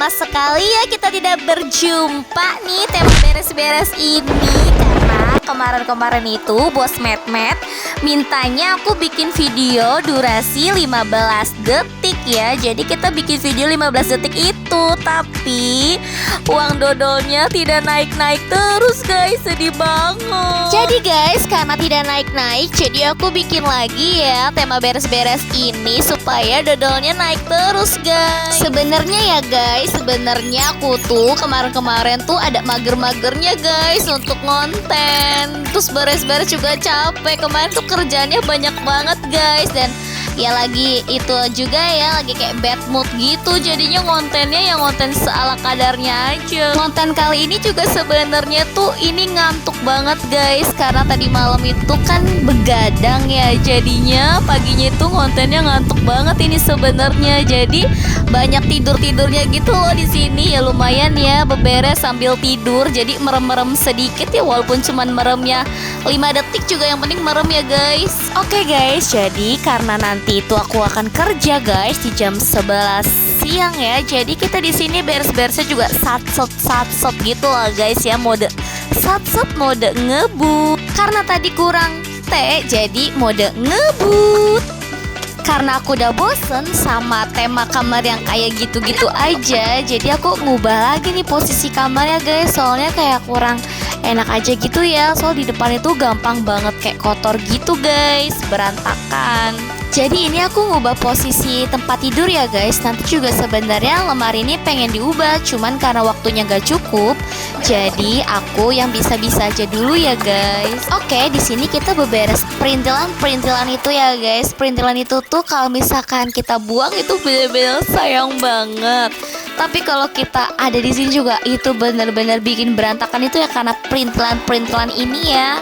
lama sekali ya kita tidak berjumpa nih tema beres-beres ini. Karena kemarin-kemarin itu bos Met mintanya aku bikin video durasi 15 detik ya. Jadi kita bikin video 15 detik itu, tapi uang dodolnya tidak naik-naik terus guys, sedih banget. Jadi guys, karena tidak naik-naik, jadi aku bikin lagi ya tema beres-beres ini supaya dodolnya naik terus guys. Sebenarnya ya guys, sebenarnya aku tuh kemarin-kemarin tuh ada mager-magernya guys untuk konten. Terus beres-beres juga capek. Kemarin tuh kerjanya banyak banget guys, dan ya lagi itu juga ya, lagi kayak bad mood gitu. Jadinya kontennya yang konten seala kadarnya aja. Konten kali ini juga sebenarnya tuh ini ngantuk banget guys, karena tadi malam itu kan begadang ya. Jadinya paginya itu kontennya ngantuk banget ini sebenarnya. Jadi banyak tidur-tidurnya gitu loh di sini. Ya lumayan ya beberes sambil tidur. Jadi merem-merem sedikit ya, walaupun cuman meremnya 5 detik juga yang penting merem ya guys. Oke guys, jadi karena nanti itu aku akan kerja guys di jam 11 siang ya. Jadi kita di sini beres-beresnya juga sat-sat gitu lah guys ya, mode sat-sat, mode ngebut. Karena tadi kurang teh, jadi mode ngebut. Karena aku udah bosen sama tema kamar yang kayak gitu-gitu aja, jadi aku ngubah lagi nih posisi kamarnya guys. Soalnya kayak kurang enak aja gitu ya. Soal di depan itu gampang banget kayak kotor gitu guys, berantakan. Jadi ini aku ngubah posisi tempat tidur ya guys. Nanti juga sebenarnya lemari ini pengen diubah, cuman karena waktunya gak cukup, jadi aku yang bisa-bisa aja dulu ya guys. Oke, di sini kita beberes perintilan itu ya guys. Perintilan itu tuh kalau misalkan kita buang itu bener-bener sayang banget. Tapi kalau kita ada di sini juga itu bener-bener bikin berantakan itu ya, karena perintilan ini ya.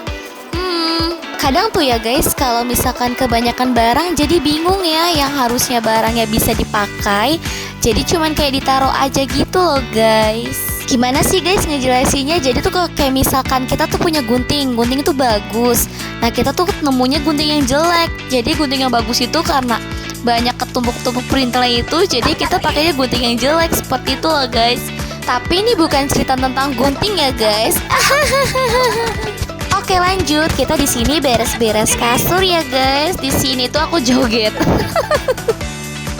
Kadang tuh ya guys, kalau misalkan kebanyakan barang jadi bingung ya, yang harusnya barangnya bisa dipakai jadi cuman kayak ditaruh aja gitu loh guys. Gimana sih guys ngejelasinnya? Jadi tuh kayak misalkan kita tuh punya gunting itu bagus. Nah kita tuh nemunya gunting yang jelek. Jadi gunting yang bagus itu karena banyak ketumpuk-tumpuk perintilan itu, jadi kita pakainya gunting yang jelek seperti itu loh guys. Tapi ini bukan cerita tentang gunting ya guys. Oke lanjut, kita di sini beres-beres kasur ya guys. Di sini tuh aku joget.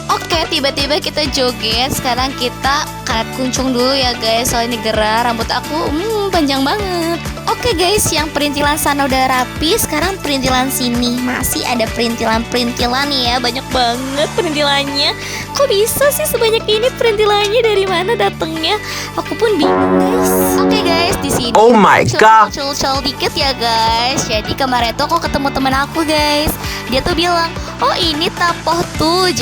Oke, tiba-tiba kita joget. Sekarang kita karet kuncung dulu ya guys, soal ini gerah. Rambut aku panjang banget. Oke guys, yang perintilan sana udah rapi. Sekarang perintilan sini masih ada perintilan ya. Banyak banget perintilannya. Kok bisa sih sebanyak ini perintilannya? Dari mana datangnya? Aku pun bingung guys. Oke guys, di sini oh my god, cul dikit ya guys. Jadi kemarin tuh aku ketemu temen aku guys. Dia tuh bilang, oh ini tapoh tuh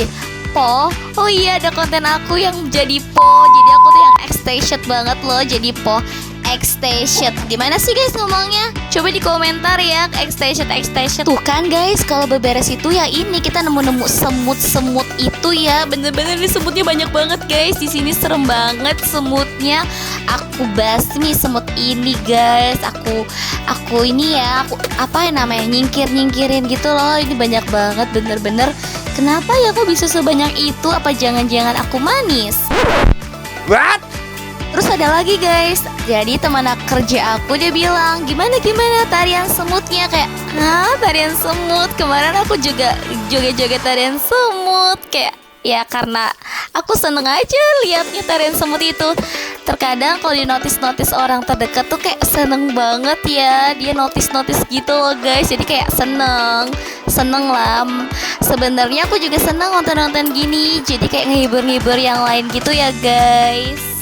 Po. Oh iya, ada konten aku yang jadi Po. Jadi aku tuh yang extension banget loh jadi Po. Extension. Gimana sih guys ngomongnya? Coba di komentar ya, extension. Tuh kan guys, kalau beberes itu ya ini kita nemu semut itu ya. Bener-bener nih semutnya banyak banget guys. Di sini serem banget semutnya. Aku basmi semut ini guys. Aku ini ya, aku apa yang namanya nyingkirin gitu loh. Ini banyak banget bener-bener. Kenapa ya kok bisa sebanyak itu? Apa jangan-jangan aku manis? what? Terus ada lagi guys, jadi teman kerja aku dia bilang, gimana tarian semutnya? Kayak, tarian semut? Kemarin aku juga joget-joget tarian semut. Kayak, ya karena aku seneng aja liatnya tarian semut itu. Terkadang kalau di notice orang terdekat tuh kayak seneng banget ya. Dia notice gitu loh guys. Jadi kayak seneng lah. Sebenarnya aku juga seneng nonton gini. Jadi kayak ngehibur yang lain gitu ya guys.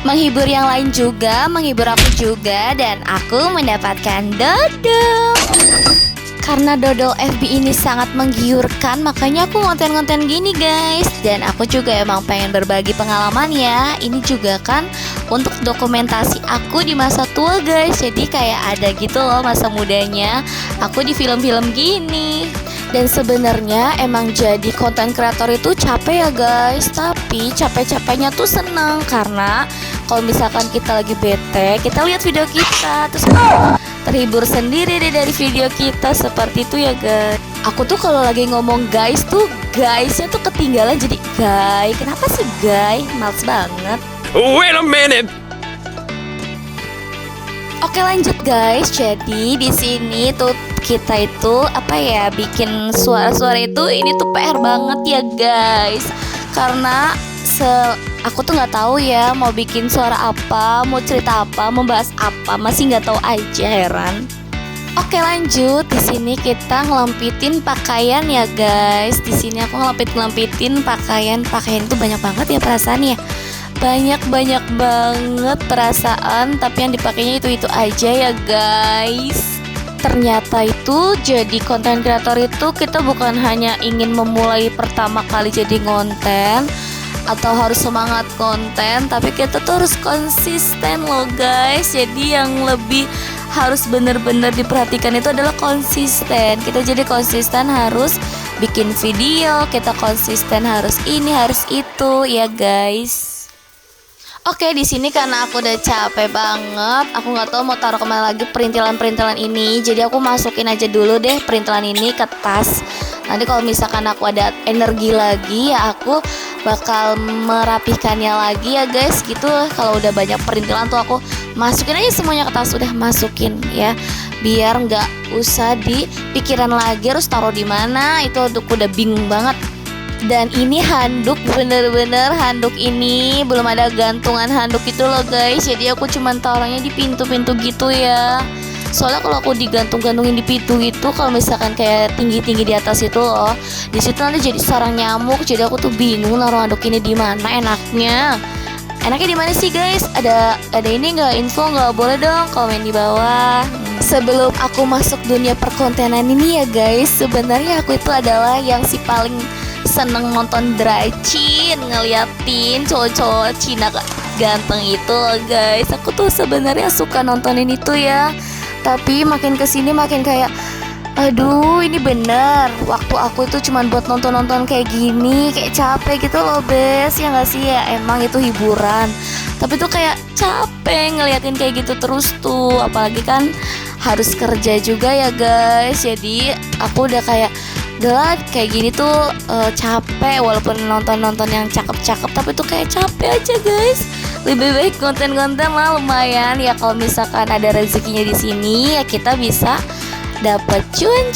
Menghibur yang lain juga, menghibur aku juga. Dan aku mendapatkan dodol. Karena dodol FB ini sangat menggiurkan, makanya aku konten gini guys. Dan aku juga emang pengen berbagi pengalaman ya. Ini juga kan untuk dokumentasi aku di masa tua guys. Jadi kayak ada gitu loh masa mudanya aku di film-film gini. Dan sebenarnya emang jadi konten kreator itu capek ya guys. Tapi capek-capeknya tuh seneng. Karena kalau misalkan kita lagi bete, kita lihat video kita, terus terhibur sendiri deh dari video kita. Seperti itu ya guys. Aku tuh kalau lagi ngomong guys tuh guysnya tuh ketinggalan jadi guy. Kenapa sih guy? Males banget. Wait a minute. Oke lanjut guys, jadi di sini tuh kita itu bikin suara-suara itu ini tuh PR banget ya guys, karena aku tuh nggak tahu ya mau bikin suara apa, mau cerita apa, membahas apa, masih nggak tahu aja, heran. Oke lanjut, di sini kita ngelampitin pakaian ya guys. Di sini aku ngelampitin pakaian itu banyak banget ya perasaannya. Banyak banget perasaan, tapi yang dipakainya itu aja ya guys. Ternyata itu jadi konten kreator itu kita bukan hanya ingin memulai pertama kali jadi konten atau harus semangat konten, tapi kita tuh harus konsisten loh guys. Jadi yang lebih harus bener-bener diperhatikan itu adalah konsisten. Kita jadi konsisten harus bikin video, kita konsisten harus ini harus itu ya guys. Oke, di sini karena aku udah capek banget, aku nggak tahu mau taruh kemana lagi perintilan ini. Jadi aku masukin aja dulu deh perintilan ini ke tas. Nanti kalau misalkan aku ada energi lagi, ya aku bakal merapihkannya lagi ya guys. Gitu, kalau udah banyak perintilan tuh aku masukin aja semuanya ke tas, udah masukin ya. Biar nggak usah dipikiran lagi harus taruh di mana. Itu udah bingung banget. Dan ini handuk, bener-bener handuk ini belum ada gantungan handuk itu loh guys. Jadi aku cuman taruhnya di pintu-pintu gitu ya. Soalnya kalau aku digantung-gantungin di pintu gitu, kalau misalkan kayak tinggi-tinggi di atas itu loh, di situ nanti jadi sarang nyamuk. Jadi aku tuh bingung naruh handuk ini di mana enaknya. Enaknya di mana sih guys? Ada ini nggak, info nggak? Boleh dong komen di bawah. Sebelum aku masuk dunia perkontenan ini ya guys, sebenarnya aku itu adalah yang si paling seneng nonton dracin, ngeliatin cowok-cowok Cina ganteng itu loh guys. Aku tuh sebenarnya suka nontonin itu ya. Tapi makin kesini makin kayak, aduh ini bener waktu aku itu cuman buat nonton-nonton kayak gini, kayak capek gitu loh bes. Ya gak sih, ya emang itu hiburan, tapi tuh kayak capek ngeliatin kayak gitu terus tuh. Apalagi kan harus kerja juga ya guys. Jadi aku udah kayak, udah kayak gini tuh capek. Walaupun nonton yang cakep-cakep, tapi tuh kayak capek aja guys. Lebih baik konten-konten lah lumayan ya. Kalau misalkan ada rezekinya di sini ya kita bisa dapat cuan.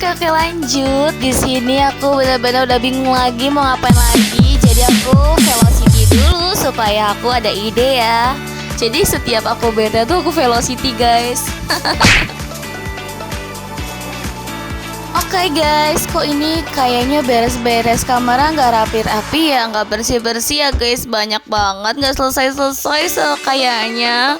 Oke lanjut. Di sini aku benar-benar udah bingung lagi mau ngapain lagi. Jadi aku velocity dulu supaya aku ada ide ya. Jadi setiap aku bete tuh aku velocity guys. Oke guys, kok ini kayaknya beres-beres kamarnya nggak rapi-rapi ya, nggak bersih-bersih ya guys. Banyak banget nggak selesai kayaknya.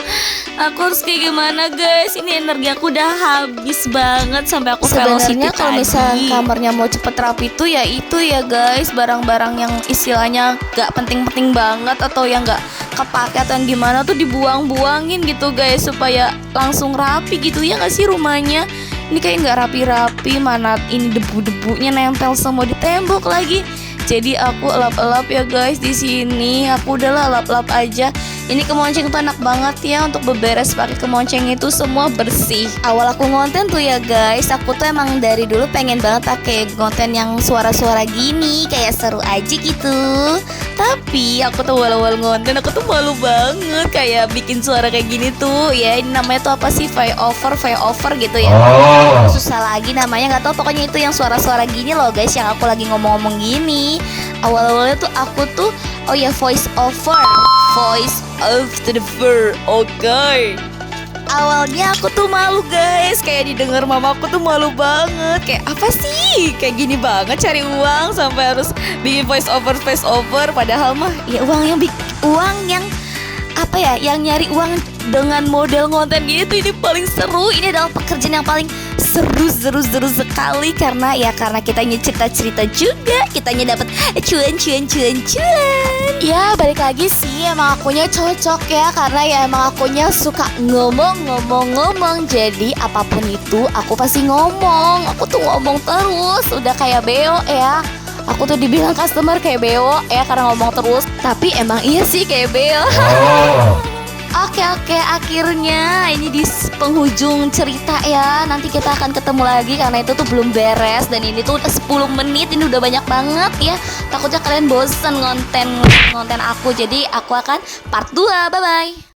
Aku harus kayak gimana guys? Ini energi aku udah habis banget sampai aku velocity. Sebenarnya kalau misalnya kamarnya mau cepet rapi tuh ya itu ya guys, barang-barang yang istilahnya nggak penting-penting banget atau yang nggak kepake atau yang gimana tuh dibuang-buangin gitu guys, supaya langsung rapi gitu ya nggak sih rumahnya. Ini kayak nggak rapi-rapi, mana ini debu-debunya nempel semua di tembok lagi. Jadi aku elap-elap ya guys di sini. Aku udahlah elap-elap aja. Ini kemonceng tuh enak banget ya untuk beberes pakai kemonceng itu semua bersih. Awal aku ngonten tuh ya guys, aku tuh emang dari dulu pengen banget pakai konten yang suara-suara gini, kayak seru aja gitu. Tapi aku tuh awal-awal ngonten aku tuh malu banget kayak bikin suara kayak gini tuh. Ya ini namanya tuh apa sih, voice-over gitu ya. Susah lagi namanya, nggak tahu, pokoknya itu yang suara-suara gini loh guys, yang aku lagi ngomong-ngomong gini. Awal-awalnya tuh aku tuh voice over to the fur. Oke. Awalnya aku tuh malu guys, kayak didengar mama aku tuh malu banget. Kayak apa sih? Kayak gini banget cari uang sampai harus bikin voice over. Padahal mah ya uang yang yang nyari uang dengan model konten gitu ini paling seru. Ini adalah pekerjaan yang paling seru sekali karena kita cerita juga, kitanya dapat cuan. Ya balik lagi sih, emang akunya cocok ya, karena ya emang akunya suka ngomong. Jadi apapun itu aku pasti ngomong. Aku tuh ngomong terus, udah kayak beo ya. Aku tuh dibilang customer kayak beo ya karena ngomong terus. Tapi emang iya sih kayak beo. Oke, akhirnya ini di penghujung cerita ya. Nanti kita akan ketemu lagi karena itu tuh belum beres. Dan ini tuh udah 10 menit, ini udah banyak banget ya. Takutnya kalian bosen ngonten aku. Jadi aku akan part 2, bye-bye.